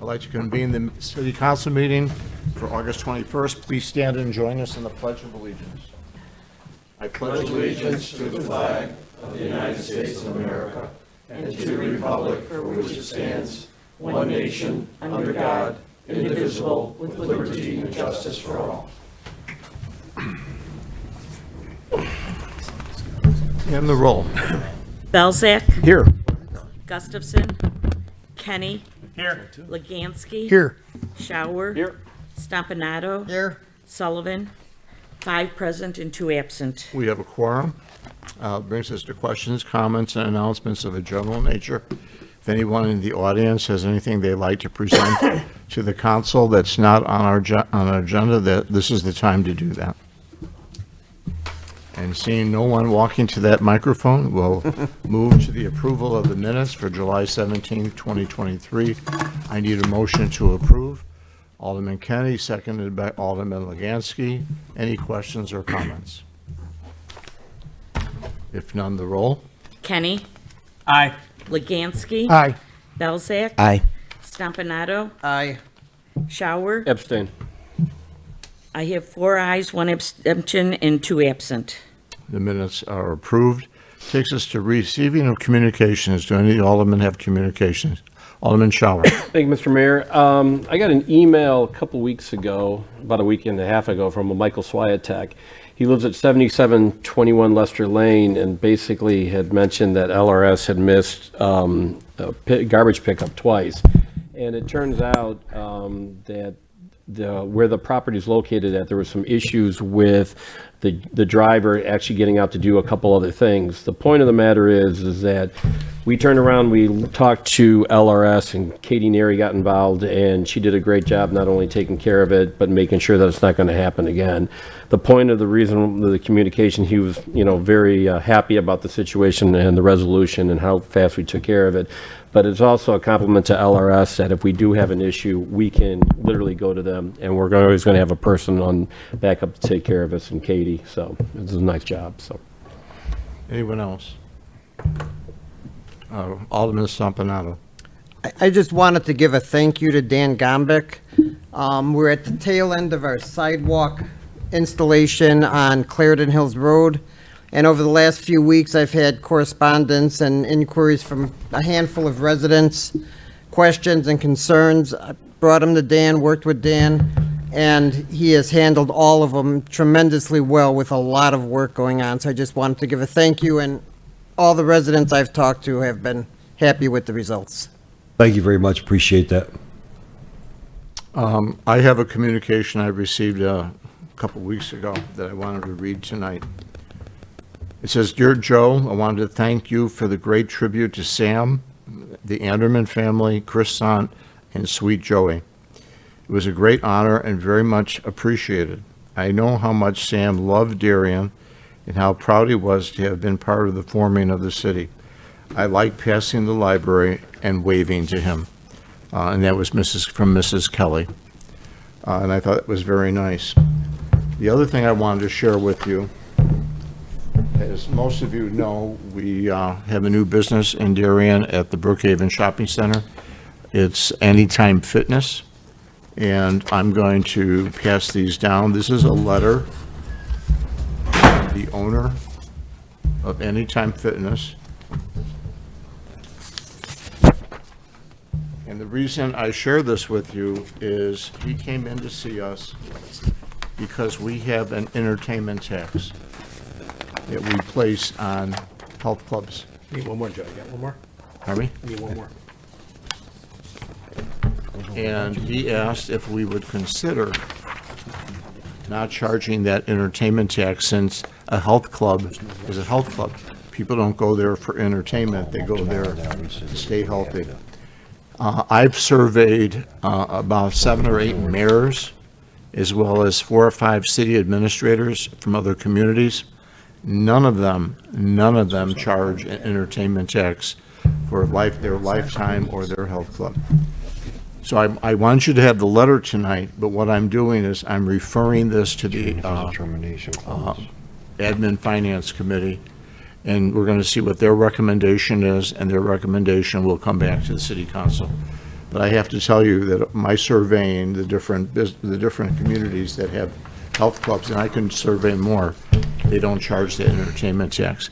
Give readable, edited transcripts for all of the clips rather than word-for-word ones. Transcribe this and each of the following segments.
I'd like to convene the City Council meeting for August 21st. Please stand and join us in the Pledge of Allegiance. I pledge allegiance to the flag of the United States of America and to the republic for which it stands, one nation, under God, indivisible, with liberty and justice for all. And the roll. Belzak. Here. Gustafson. Kenny. Here. Legansky. Here. Shower. Here. Stompanato. Here. Sullivan. 5 present and 2 absent. We have a quorum. Brings us to questions, comments, and announcements of a general nature. If anyone in the audience has anything they'd like to present to the council that's not on our agenda, this is the time to do that. And seeing no one walking to that microphone, we'll move to the approval of the minutes for July 17th, 2023. I need a motion to approve. Alderman Kenny, seconded by Alderman Legansky. Any questions or comments? If none, the roll. Kenny. Aye. Legansky. Aye. Belzak. Aye. Stompanato. Aye. Shower. Abstain. I have 4 ayes, 1 abstention, and 2 absent. The minutes are approved. Takes us to receiving of communications. Do any aldermen have communications? Alderman Shower. Thank you, Mr. Mayor. I got an email a couple weeks ago, about a week and a half ago, from a Michael Swiatek. He lives at 7721 Lester Lane and basically had mentioned that LRS had missed garbage pickup twice. And it turns out that where the property is located at, there were some issues with the driver actually getting out to do a couple other things. The point of the matter is that we turned around, we talked to LRS, and Katie Neary got involved, and she did a great job not only taking care of it, but making sure that it's not going to happen again. The point of the reason of the communication, he was, very happy about the situation and the resolution and how fast we took care of it. But it's also a compliment to LRS that if we do have an issue, we can literally go to them, and we're always going to have a person on backup to take care of us, and Katie. So it's a nice job. So, Anyone else? Alderman Stompanato. I just wanted to give a thank you to Dan Gombick. We're at the tail end of our sidewalk installation on Clarendon Hills Road. And over the last few weeks, I've had correspondence and inquiries from a handful of residents, questions and concerns. I brought them to Dan, worked with Dan, and he has handled all of them tremendously well with a lot of work going on. So I just wanted to give a thank you, and all the residents I've talked to have been happy with the results. Thank you very much. Appreciate that. I have a communication I received a couple weeks ago that I wanted to read tonight. It says, "Dear Joe, I wanted to thank you for the great tribute to Sam, the Anderman family, Chris Sant, and sweet Joey. It was a great honor and very much appreciated. I know how much Sam loved Darien and how proud he was to have been part of the forming of the city. I liked passing the library and waving to him." And that was from Mrs. Kelly. And I thought it was very nice. The other thing I wanted to share with you, as most of you know, we have a new business in Darien at the Brookhaven Shopping Center. It's Anytime Fitness, and I'm going to pass these down. This is a letter from the owner of Anytime Fitness. And the reason I share this with you is he came in to see us because we have an entertainment tax that we place on health clubs. need one more, Joe. You got one more? Pardon me? Need one more. And he asked if we would consider not charging that entertainment tax, since a health club is a health club. People don't go there for entertainment, they go there to stay healthy. I've surveyed about 7 or 8 mayors, as well as 4 or 5 city administrators from other communities. None of them charge an entertainment tax for their lifetime or their health club. So I want you to have the letter tonight, but what I'm doing is I'm referring this to the Admin Finance Committee, and we're going to see what their recommendation is, and their recommendation will come back to the City Council. But I have to tell you that my surveying the different communities that have health clubs, and I can survey more, they don't charge the entertainment tax.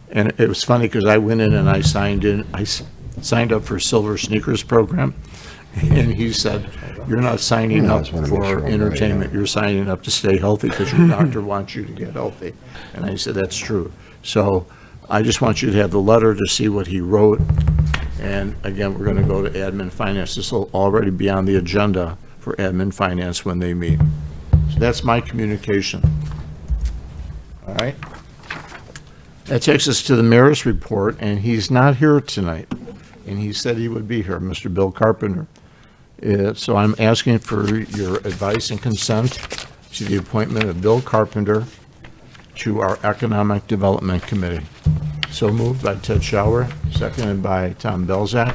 And it was funny because I went in and I signed up for Silver Sneakers program, and he said, "You're not signing I up just wanna make sure for I'm entertainment. You're signing up to stay healthy because your doctor wants you to get healthy." And I said, "That's true." So I just want you to have the letter to see what he wrote. And again, we're going to go to admin finance. This will already be on the agenda for admin finance when they meet. So that's my communication. All right? That takes us to the mayor's report, and he's not here tonight. And he said he would be here, Mr. Bill Carpenter. So I'm asking for your advice and consent to the appointment of Bill Carpenter to our Economic Development Committee. So moved by Ted Schauer, seconded by Tom Belzak.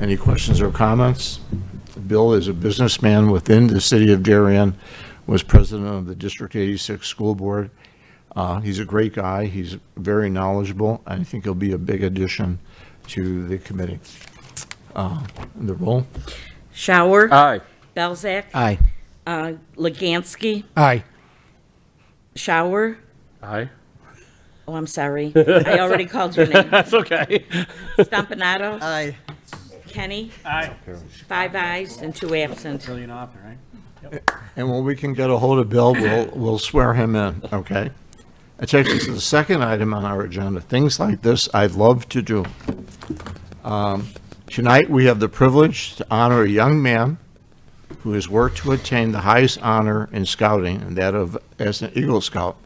Any questions or comments? Bill is a businessman within the city of Darien, was president of the District 86 School Board. He's a great guy. He's very knowledgeable. I think he'll be a big addition to the committee. The roll? Shower. Aye. Belzak. Aye. Legansky. Aye. Shower. Aye. Oh, I'm sorry. I already called your name. That's okay. Stampanato. Aye. Kenny. Aye. 5 ayes and 2 absent. Brilliant author, right? And when we can get a hold of Bill, we'll swear him in, okay? It takes us to the second item on our agenda. Things like this I'd love to do. Tonight, we have the privilege to honor a young man who has worked to attain the highest honor in scouting, and that of as an Eagle Scout.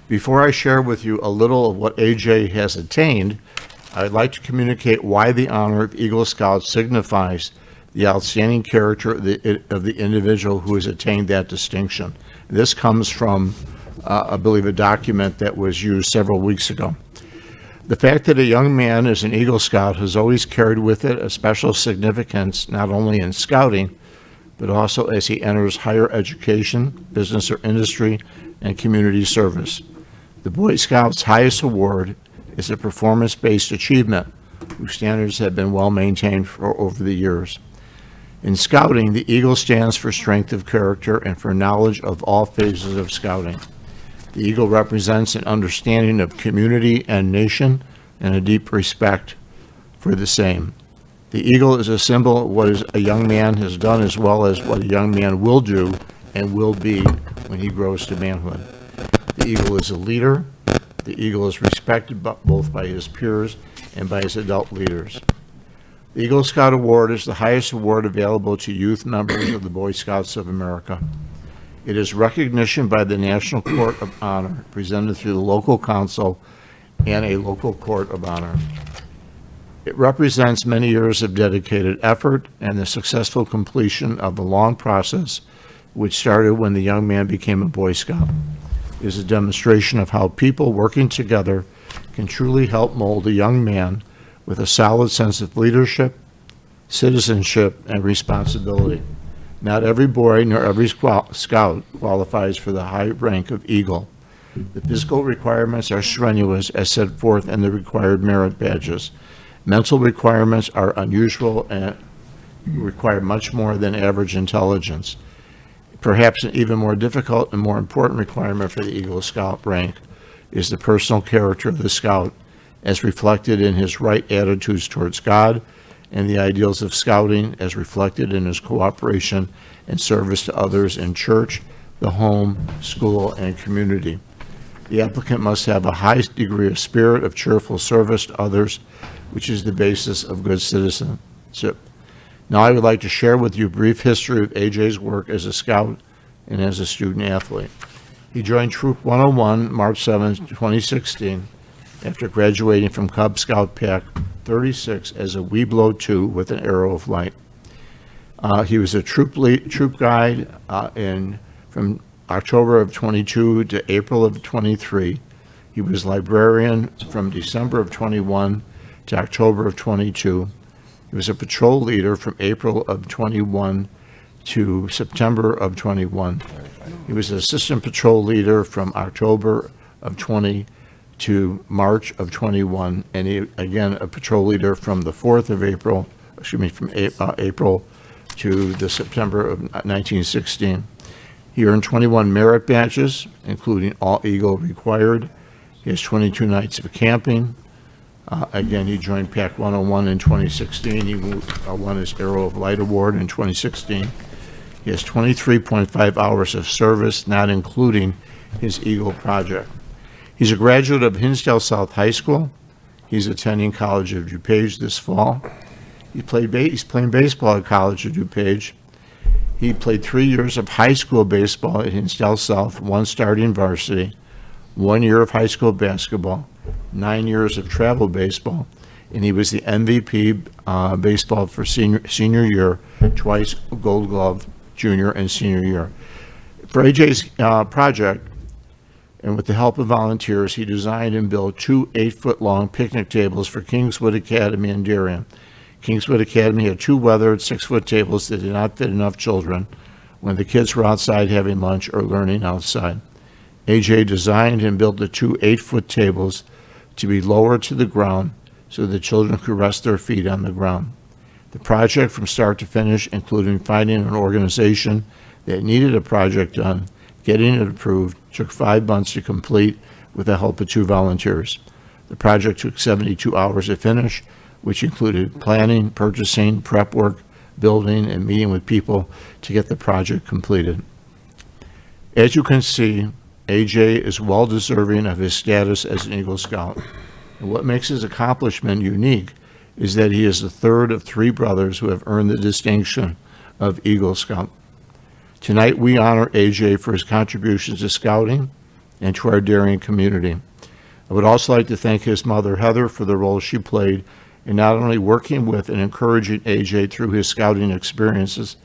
Before I share with you a little of what AJ has attained, I'd like to communicate why the honor of Eagle Scout signifies the outstanding character of the individual who has attained that distinction. This comes from, I believe, a document that was used several weeks ago. The fact that a young man is an Eagle Scout has always carried with it a special significance, not only in scouting, but also as he enters higher education, business or industry, and community service. The Boy Scouts' highest award is a performance-based achievement, whose standards have been well maintained for over the years. In scouting, the Eagle stands for strength of character and for knowledge of all phases of scouting. The Eagle represents an understanding of community and nation and a deep respect for the same. The Eagle is a symbol of what a young man has done as well as what a young man will do and will be when he grows to manhood. The Eagle is a leader. The Eagle is respected both by his peers and by his adult leaders. The Eagle Scout Award is the highest award available to youth members of the Boy Scouts of America. It is recognition by the National Court of Honor, presented through the local council and a local court of honor. It represents many years of dedicated effort and the successful completion of the long process which started when the young man became a Boy Scout. It is a demonstration of how people working together can truly help mold a young man with a solid sense of leadership, citizenship, and responsibility. Not every boy nor every scout qualifies for the high rank of Eagle. The physical requirements are strenuous as set forth in the required merit badges. Mental requirements are unusual and require much more than average intelligence. Perhaps an even more difficult and more important requirement for the Eagle Scout rank is the personal character of the scout as reflected in his right attitudes towards God and the ideals of scouting as reflected in his cooperation and service to others in church, the home, school, and community. The applicant must have a high degree of spirit of cheerful service to others, which is the basis of good citizenship. Now I would like to share with you a brief history of AJ's work as a scout and as a student athlete. He joined Troop 101 March 7, 2016, after graduating from Cub Scout Pack 36 as a Weeblo 2 with an arrow of light. He was a troop guide from October of 22 to April of 23. He was librarian from December of 21 to October of 22. He was a patrol leader from April of 21 to September of 21. He was an assistant patrol leader from October of 20 to March of 21, and he, again, a patrol leader from the 4th of April, April to the September of 1916. He earned 21 merit badges, including All Eagle required. He has 22 nights of camping. Again, he joined PAC 101 in 2016. He won his Arrow of Light Award in 2016. He has 23.5 hours of service, not including his Eagle project. He's a graduate of Hinsdale South High School. He's attending College of DuPage this fall. He's playing baseball at College of DuPage. He played 3 years of high school baseball at Hinsdale South, 1 starting varsity, 1 year of high school basketball, 9 years of travel baseball, and he was the MVP baseball for senior year, twice Gold Glove, junior and senior year. For AJ's project, and with the help of volunteers, he designed and built 2 8-foot-long picnic tables for Kingswood Academy in Darien. Kingswood Academy had 2 weathered 6-foot tables that did not fit enough children when the kids were outside having lunch or learning outside. AJ designed and built the 2 8-foot tables to be lowered to the ground so the children could rest their feet on the ground. The project from start to finish, including finding an organization that needed a project done, getting it approved, took 5 months to complete with the help of 2 volunteers. The project took 72 hours to finish, which included planning, purchasing, prep work, building, and meeting with people to get the project completed. As you can see, AJ is well deserving of his status as an Eagle Scout. And what makes his accomplishment unique is that he is the 3rd of 3 brothers who have earned the distinction of Eagle Scout. Tonight, we honor AJ for his contributions to scouting and to our Darien community. I would also like to thank his mother, Heather, for the role she played in not only working with and encouraging AJ through his scouting experiences,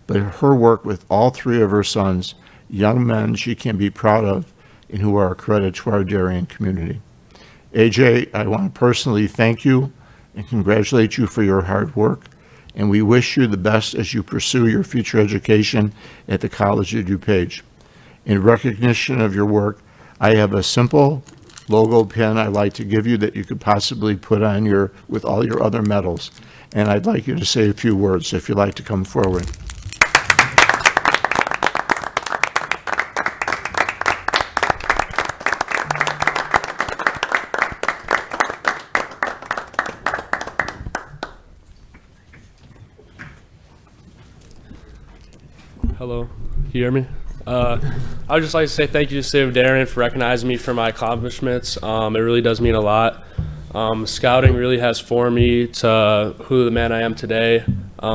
but her work with all 3 of her sons, young men she can be proud of and who are a credit to our Darien community. AJ, I want to personally thank you and congratulate you for your hard work, and we wish you the best as you pursue your future education at the College of DuPage. In recognition of your work, I have a simple logo pin I'd like to give you that you could possibly put on with all your other medals, and I'd like you to say a few words if you'd like to come forward. Hello, you hear me? I would just like to say thank you to the City of Darien for recognizing me for my accomplishments. It really does mean a lot. Scouting really has formed me to who the man I am today,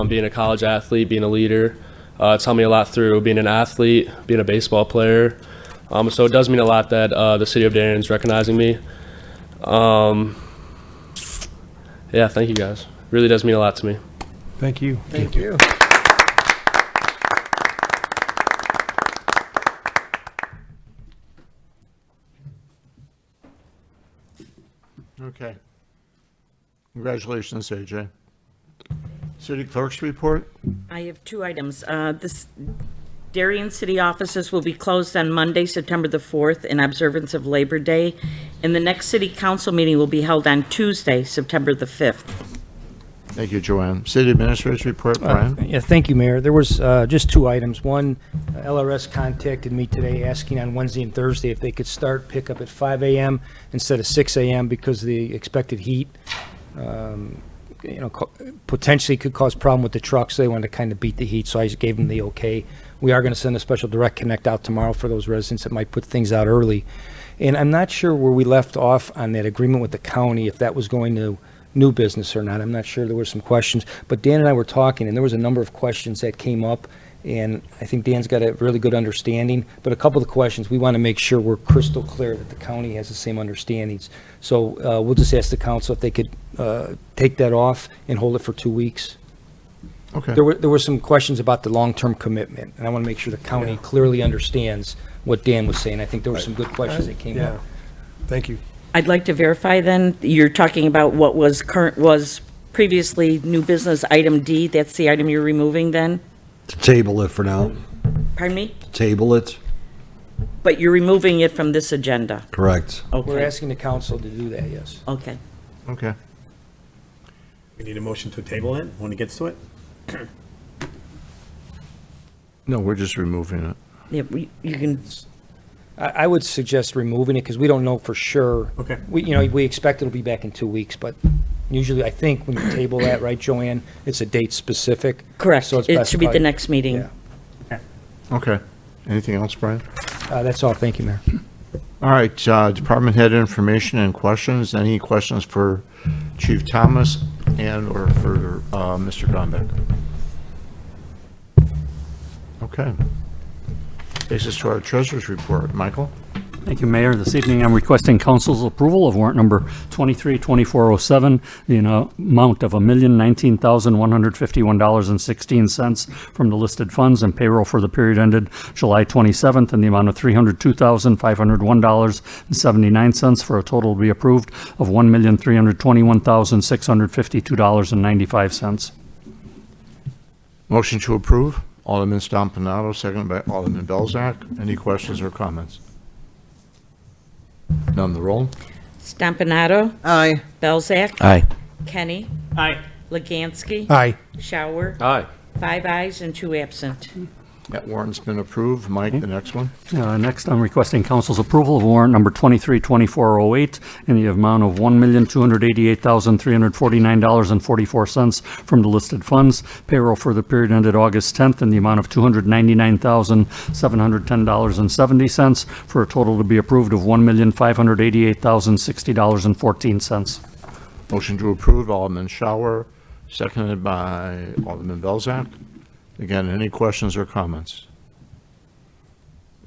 being a college athlete, being a leader. It's helped me a lot through being an athlete, being a baseball player. So it does mean a lot that the City of Darien is recognizing me. Yeah, thank you guys. It really does mean a lot to me. Thank you. Thank you. Okay. Congratulations, AJ. City Clerk's report? I have 2 items. This Darien city offices will be closed on Monday, September the 4th, in observance of Labor Day, and the next city council meeting will be held on Tuesday, September the 5th. Thank you, Joanne. City Administrator's report, Brian? Yeah, thank you, Mayor. There was just 2 items. One, LRS contacted me today asking on Wednesday and Thursday if they could start pickup at 5 a.m. instead of 6 a.m. because the expected heat, potentially could cause problem with the trucks. So they wanted to kind of beat the heat, so I just gave them the okay. We are going to send a special direct connect out tomorrow for those residents that might put things out early. And I'm not sure where we left off on that agreement with the county, if that was going to new business or not. I'm not sure. There were some questions, but Dan and I were talking, and there was a number of questions that came up, and I think Dan's got a really good understanding, but a couple of the questions, we want to make sure we're crystal clear that the county has the same understandings. So we'll just ask the council if they could take that off and hold it for 2 weeks. Okay. There were some questions about the long-term commitment, and I want to make sure the county clearly understands what Dan was saying. I think there were some good questions that came up. Thank you. I'd like to verify then, you're talking about what was previously new business item D, that's the item you're removing then? Table it for now. Pardon me? Table it. But you're removing it from this agenda? Correct. We're Okay, asking the council to do that, yes. okay. Okay. We need a motion to table it when it gets to it? No, we're just removing it. Yeah, you can, I would suggest removing it because we don't know for sure. Okay. We expect it'll be back in 2 weeks, but usually I think when you table that, right, Joanne, it's a date specific. correct. So it's It best should be the probably- next meeting. Yeah. Okay. Anything else, Brian? That's all. Thank you, Mayor. All right, department head information and questions. Any questions for Chief Thomas and/or for Mr. Gombeck? Okay. Takes us to our treasurer's report. Michael? Thank you, Mayor. This evening, I'm requesting council's approval of warrant number 232407, the amount of $1,019,151.16 from the listed funds and payroll for the period ended July 27th in the amount of $302,501.79 for a total to be approved of $1,321,652.95. Motion to approve. Alderman Stompanato, seconded by Alderman Belzak. Any questions or comments? None, the roll. Stompanato, Aye. Belzak. Aye. Kenny, Aye. Legansky. Aye. Shower, Aye. 5 ayes and 2 absent. That warrant's been approved. Mike, the next one. Next, I'm requesting council's approval of warrant number 232408 in the amount of $1,288,349.44 from the listed funds. Payroll for the period ended August 10th in the amount of $299,710.70 for a total to be approved of $1,588,060.14. Motion to approve. Alderman Shower, seconded by Alderman Belzak. Again, any questions or comments?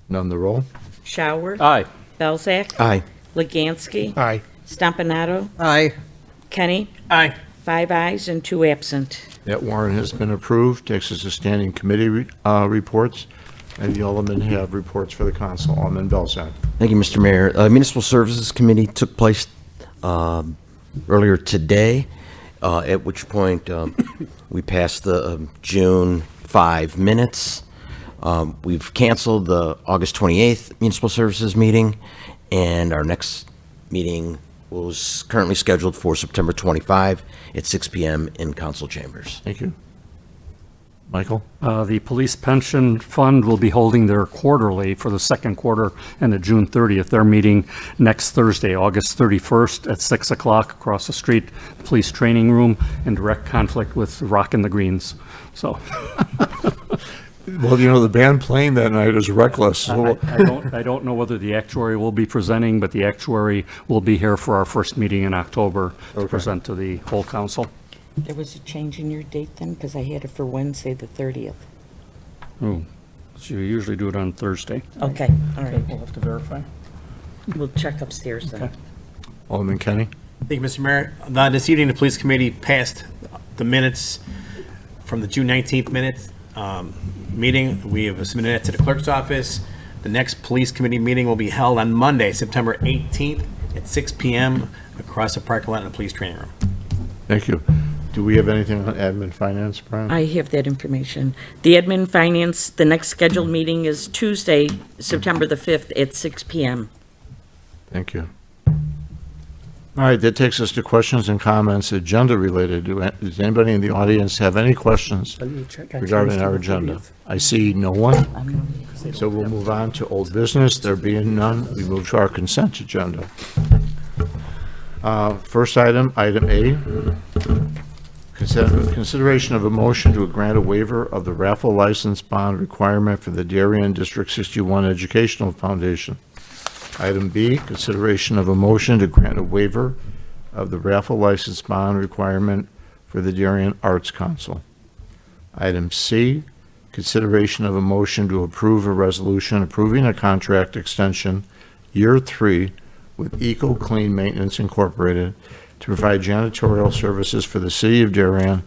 None, the roll. Shower, Aye. Belzak. Aye. Legansky. Aye. Stompanato, Aye. Kenny, Aye. 5 ayes and 2 absent. That warrant has been approved. Takes us to standing committee reports. And the aldermen have reports for the council. Alderman Belzak. Thank you, Mr. Mayor. Municipal Services Committee took place earlier today, at which point we passed the June 5 minutes. We've canceled the August 28th Municipal Services meeting, and our next meeting was currently scheduled for September 25 at 6 p.m. in council chambers. Thank you. Michael? The Police Pension Fund will be holding their quarterly for the second quarter and June 30th. They're meeting next Thursday, August 31st at 6 o'clock across the street, Police Training Room, in direct conflict with Rock and the Greens. So Well, the band playing that night is Reckless. I don't know whether the actuary will be presenting, but the actuary will be here for our first meeting in October to present to the whole council. There was a change in your date then, because I had it for Wednesday, the 30th. Oh, so you usually do it on Thursday. Okay, all right. We'll have to verify. We'll check upstairs then. Okay. Alderman Kenny? Thank you, Mr. Mayor. This evening, the police committee passed the minutes from the June 19th meeting. We have submitted it to the clerk's office. The next police committee meeting will be held on Monday, September 18th at 6 p.m. across the parking lot in the police training room. Thank you. Do we have anything on admin finance, Brian? I have that information. The admin finance, the next scheduled meeting is Tuesday, September the 5th at 6 p.m. Thank you. All right, that takes us to questions and comments, agenda related. Does anybody in the audience have any questions regarding our agenda? I see no one, so we'll move on to old business. There being none, we move to our consent agenda. First item, item A, consideration of a motion to grant a waiver of the raffle license bond requirement for the Darien District 61 Educational Foundation. Item B, consideration of a motion to grant a waiver of the raffle license bond requirement for the Darien Arts Council. Item C, consideration of a motion to approve a resolution approving a contract extension, year 3, with Eco Clean Maintenance Incorporated to provide janitorial services for the city of Darien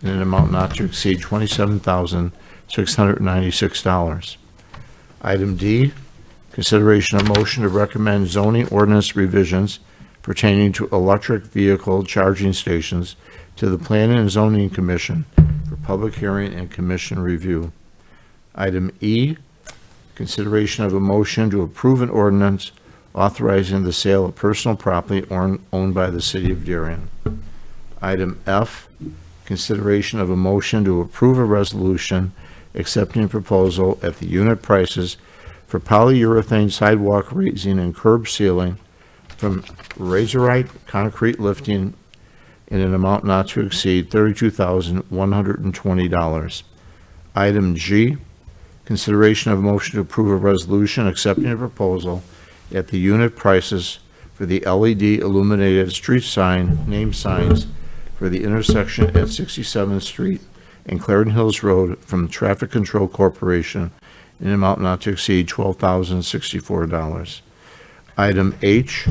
in an amount not to exceed $27,696. Item D, consideration of motion to recommend zoning ordinance revisions pertaining to electric vehicle charging stations to the Planning and Zoning Commission for public hearing and commission review. Item E, consideration of a motion to approve an ordinance authorizing the sale of personal property owned by the city of Darien. Item F, consideration of a motion to approve a resolution accepting a proposal at the unit prices for polyurethane sidewalk raising and curb sealing from Razorite Concrete Lifting in an amount not to exceed $32,120. Item G, consideration of a motion to approve a resolution accepting a proposal at the unit prices for the LED illuminated street sign, name signs for the intersection at 67th Street and Clarendon Hills Road from the Traffic Control Corporation in an amount not to exceed $12,064. Item H,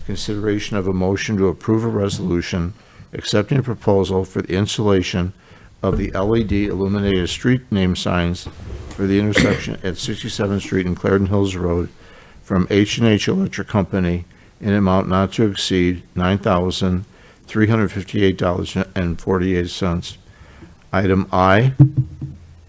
consideration of a motion to approve a resolution accepting a proposal for the installation of the LED illuminated street name signs for the intersection at 67th Street and Clarendon Hills Road from H&H Electric Company in an amount not to exceed $9,358.48. Item I,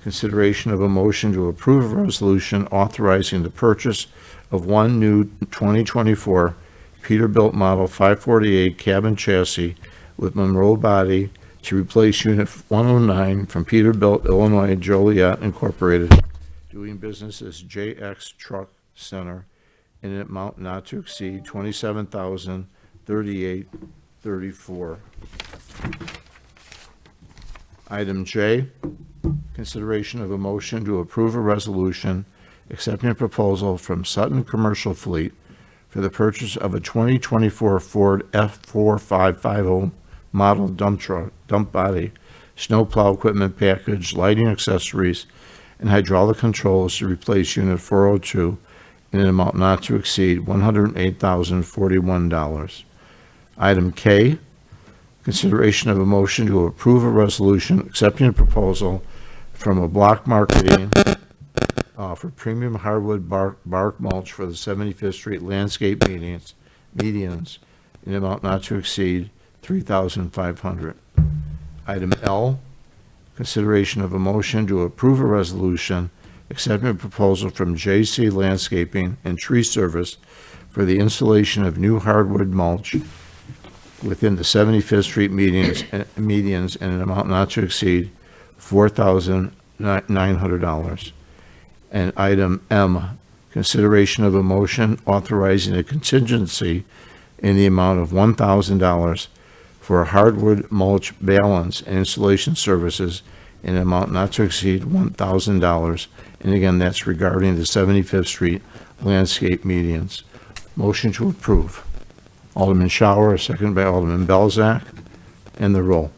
consideration of a motion to approve a resolution authorizing the purchase of one new 2024 Peterbilt Model 548 cabin chassis with Monroe body to replace Unit 109 from Peterbilt, Illinois, Joliet Incorporated, doing business as JX Truck Center in an amount not to exceed $27,038.34. Item J, consideration of a motion to approve a resolution accepting a proposal from Sutton Commercial Fleet for the purchase of a 2024 Ford F4550 model dump truck, dump body, snowplow equipment package, lighting accessories, and hydraulic controls to replace Unit 402 in an amount not to exceed $108,041. Item K, consideration of a motion to approve a resolution accepting a proposal from a block marketing for premium hardwood bark mulch for the 75th Street landscape medians in an amount not to exceed $3,500. Item L, consideration of a motion to approve a resolution accepting a proposal from J.C. Landscaping and Tree Service for the installation of new hardwood mulch within the 75th Street medians in an amount not to exceed $4,900. And item M, consideration of a motion authorizing a contingency in the amount of $1,000 for hardwood mulch balance and installation services in an amount not to exceed $1,000. And again, that's regarding the 75th Street landscape medians. Motion to approve. Alderman Shower, seconded by Alderman Belzak, and the roll.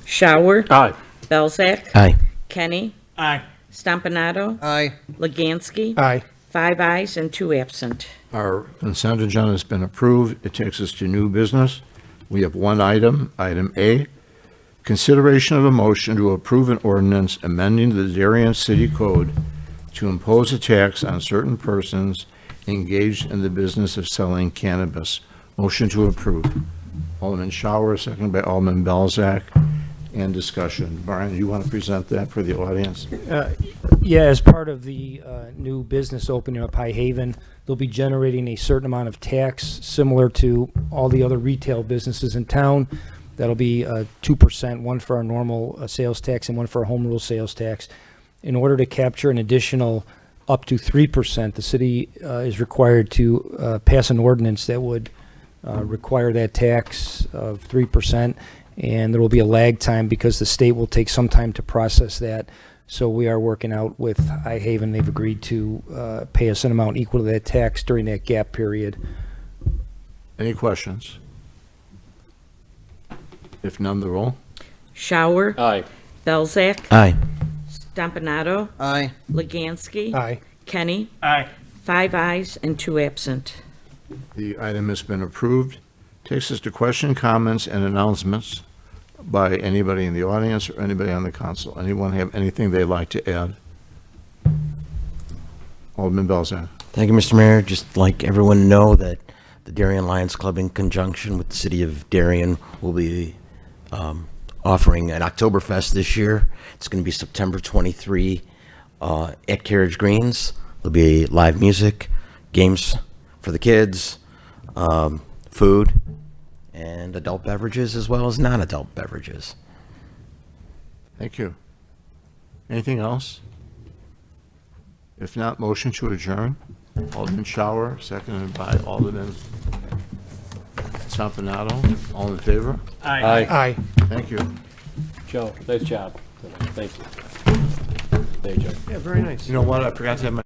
Shower. Aye. Belzak. Aye. Kenny. Aye. Stompanato. Aye. Legansky. Aye. 5 ayes and 2 absent. Our consent agenda has been approved. It takes us to new business. We have one item, item A, consideration of a motion to approve an ordinance amending the Darien City Code to impose a tax on certain persons engaged in the business of selling cannabis. Motion to approve. Alderman Shower, seconded by Alderman Belzak, and discussion. Brian, you want to present that for the audience? Yeah, as part of the new business opening up High Haven, they'll be generating a certain amount of tax similar to all the other retail businesses in town. That'll be 2%, one for our normal sales tax and one for our home rule sales tax. In order to capture an additional up to 3%, the city is required to pass an ordinance that would require that tax of 3%. And there will be a lag time because the state will take some time to process that. So we are working out with High Haven. They've agreed to pay us an amount equal to that tax during that gap period. Any questions? If none, the roll. Shower. Aye. Belzak. Aye. Stompanato. Aye. Legansky. Aye. Kenny. Aye. 5 ayes and 2 absent. The item has been approved. Takes us to question, comments, and announcements by anybody in the audience or anybody on the council. Anyone have anything they'd like to add? Alderman Belzak. Thank you, Mr. Mayor. Just like everyone to know that the Darien Lions Club, in conjunction with the city of Darien, will be offering an Oktoberfest this year. It's going to be September 23 at Carriage Greens. There'll be live music, games for the kids, food, and adult beverages as well as non-adult beverages. Thank you. Anything else? If not, motion to adjourn. Alderman Shower, seconded by Alderman Zampanato. All in favor? Aye. Aye. Thank you. Joe, nice job. Thank you. There you go. You know what? I forgot to have my